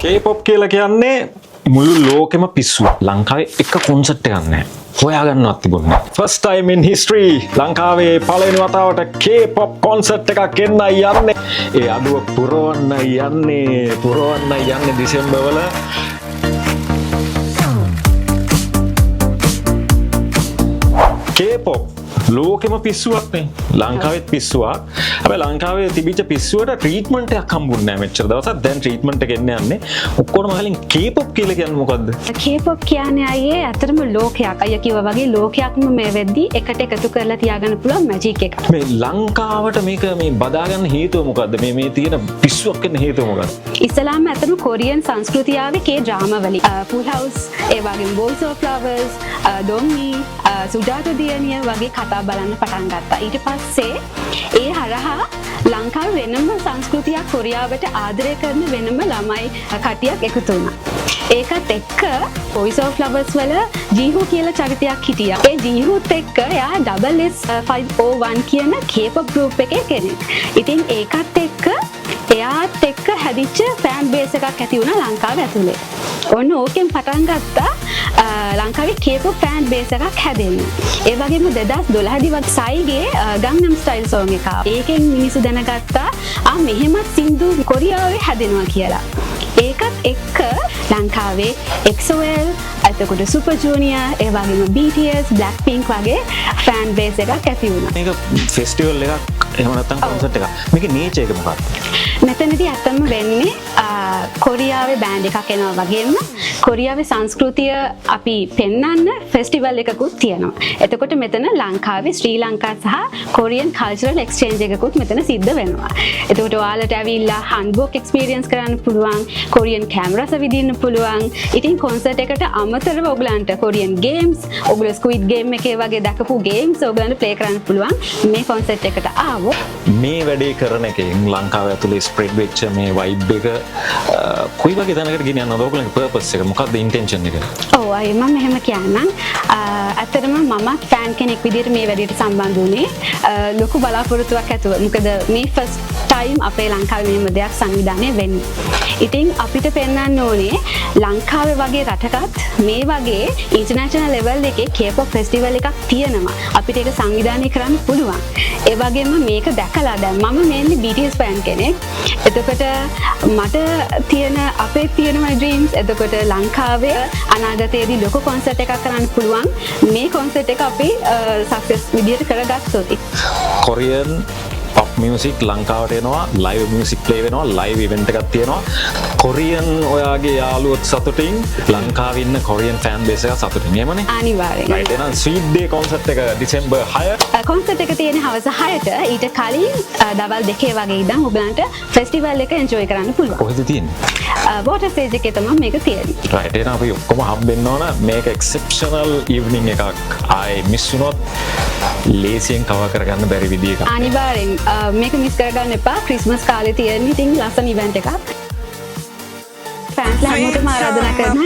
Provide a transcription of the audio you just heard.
K-pop කියලා කියන්නේ මුළු ලෝකෙම පිස්සු. ලංකාවේ එක කොන්සර්ට් එකක් නැහැ. හොයාගන්නවත් තිබුණේ නැහැ. First time in history ලංකාවේ පළවෙනි වතාවට K-pop කොන්සර්ට් එකක් එන්න යන්නේ. ඒ අඩුව පුරවන්න යන්නේ දෙසැම්බර් වල. K-pop ලෝකෙම පිස්සුවක් නේ. ලංකාවෙත් පිස්සුවක්. හැබැයි ලංකාවේ තිබිච්ච පිස්සුවට ට්‍රීට්මන්ට් එකක් හම්බුන්නේ නැහැ මෙච්චර දවසක්. දැන් ට්‍රීට්මන්ට් එක එන්න යන්නේ. ඔක්කොම මහලින් K-pop කියලා කියන්නේ මොකද්ද? K-pop කියන්නේ අයියේ ඇත්තටම ලෝකයක්. අයියා කිව්වා වගේ ලෝකයක්ම මේ වෙද්දි එකට එකතු කරලා තියාගන්න පුළුවන් මැජික් එකක්. මේ ලංකාවට මේක මේ බදාගන්න හේතුව මොකද්ද? මේ තියෙන පිස්සුවක් වෙන්න හේතුව මොකද්ද? ඉස්ලාම ඇත්තටම කොරියන් සංස්කෘතියාවේ K drama වලින් Full House ඒ වගේම Walls of Flowers Dongmi Sujatha දියණිය වගේ කතා බලන්න පටන් ගත්තා. ඊට පස්සේ ඒ හරහා ලංකාවේ වෙනම සංස්කෘතියක් කොරියාවට ආදරය කරන වෙනම ළමයි කටියක් එකතු වුණා. ඒකත් එක්ක Voice of Flowers වල ජීහු කියලා චරිතයක් හිටියා. ඒ ජීහුත් එක්ක එයා SS501 කියන K-pop group එකේ කෙනෙක්. ඉතින් ඒකත් එක්ක එයාත් එක්ක හැදිච්ච ෆෑන් බේස් එකක් ඇති වුණා ලංකාව ඇතුලේ. ඔන්න ඕකෙන් පටන් ගත්තා ලංකාවේ K-pop ෆෑන් බේස් එකක් හැදෙන්න. ඒ වගේම 2012 දී වගේ සයිගේ Gangnam Style song එක. ඒකෙන් මිනිස්සු දැනගත්තා මෙහෙමත් සින්දු කොරියාවේ හැදෙනවා කියලා. ඒකත් එක්ක ලංකාවේ EXO-L, එතකොට Super Junior, ඒ වගේම BTS, Blackpink වගේ ෆෑන් බේස් එකක් ඇති වුණා. මේක ෆෙස්ටිවල් එකක් එහෙම නැත්නම් කොන්සර්ට් එකක්. මේකේ නේචර් එක මොකක්ද? මෙතනදී ඇත්තම වෙන්නේ කොරියාවේ බෑන්ඩ් එකක් එනවා වගේම කොරියාවේ සංස්කෘතිය අපි පෙන්වන්න ෆෙස්ටිවල් එකකුත් තියෙනවා. එතකොට මෙතන ලංකාවේ ශ්‍රී ලංකා සහ කොරියන් කල්චරල් එක්ස්චේන්ජ් එකකුත් මෙතන සිද්ධ වෙනවා. එතකොට ඔයාලට ඇවිල්ලා hanbok එක්ස්පීරියන්ස් කරන්න පුළුවන්, කොරියන් කැමරාස් විදින්න පුළුවන්. ඉතින් කොන්සර්ට් එකට අමතරව ඔයගලන්ට කොරියන් ගේම්ස්, ඔයගොල්ලෝ ස්ක්විඩ් ගේම් එකේ වගේ දැකපු ගේම්ස් ඔයගලන්ට ප්ලේ කරන්න පුළුවන් මේ කොන්සර්ට් එකට ආවොත්. මේ වැඩේ කරන එකෙන් ලංකාව ඇතුලේ ස්ප්‍රෙඩ් වෙච්ච මේ වයිබ් එක කොයි වගේ තැනකට ගෙනියන්නද ඔයගොල්ලන්ගේ පර්පස් එක? මොකක්ද ඉන්ටෙන්ෂන් එක? ඔව් අය මම මෙහෙම කියන්නම්. ඇත්තටම මමත් ෆෑන් කෙනෙක් විදිහට මේ වැඩේට සම්බන්ධ වුණේ ලොකු බලාපොරොත්තුවක් ඇතුව. මොකද මේ ෆස්ට් ටයිම් අපේ ලංකාවේ මෙහෙම දෙයක් සංවිධානය වෙන්නේ. ඉතින් අපිට පෙන්වන්න ඕනේ ලංකාවේ වගේ රටකත් මේ වගේ ඉන්ටර්නැෂනල් ලෙවල් එකේ K-pop ෆෙස්ටිවල් එකක් තියෙනවා. අපිට ඒක සංවිධානය කරන්න පුළුවන්. ඒ වගේම මේක දැකලා දැන් මම mainly BTS ෆෑන් කෙනෙක්. එතකොට මට තියෙන අපේ තියෙනවා ඩ්‍රීම්ස්. එතකොට ලංකාවේ අනාගතයේදී ලොකු කොන්සර්ට් එකක් කරන්න පුළුවන්. මේ කොන්සර්ට් එක අපි සක්සස් විදියට කරගත්තොත්. කොරියන් pop music ලංකාවට එනවා, live music play වෙනවා, live event එකක් තියෙනවා. කොරියන් ඔයාගේ යාළුවොත් සතුටින්, ලංකාවේ ඉන්න කොරියන් fan base එක සතුටින්. එහෙමනේ? අනිවාර්යෙන්. right එහෙනම් sweet day concert එක December 6. කොන්සර්ට් එක තියෙන හවස 6ට ඊට කලින් දවල් 2 වගේ ඉඳන් ඔයගලන්ට ෆෙස්ටිවල් එක එන්ජොයි කරන්න පුළුවන්. කොහෙද තියෙන්නේ? වෝටර් ස්ටේජ් එකේ තමයි මේක තියෙන්නේ. right එහෙනම් අපි ඔක්කොම හම්බෙන්න ඕන. මේක exceptional evening එකක්. ආයේ මිස් වුණොත් ලේසියෙන් කවර් කරගන්න බැරි විදිහක. අනිවාර්යෙන් මේක මිස් කරගන්න එපා. ක්‍රිස්මස් කාලේ තියෙන ඉතින් ලස්සන ඉවෙන්ට් එකක්. ෆෑන්ස්ලා හැමෝටම ආරාධනා කරනවා.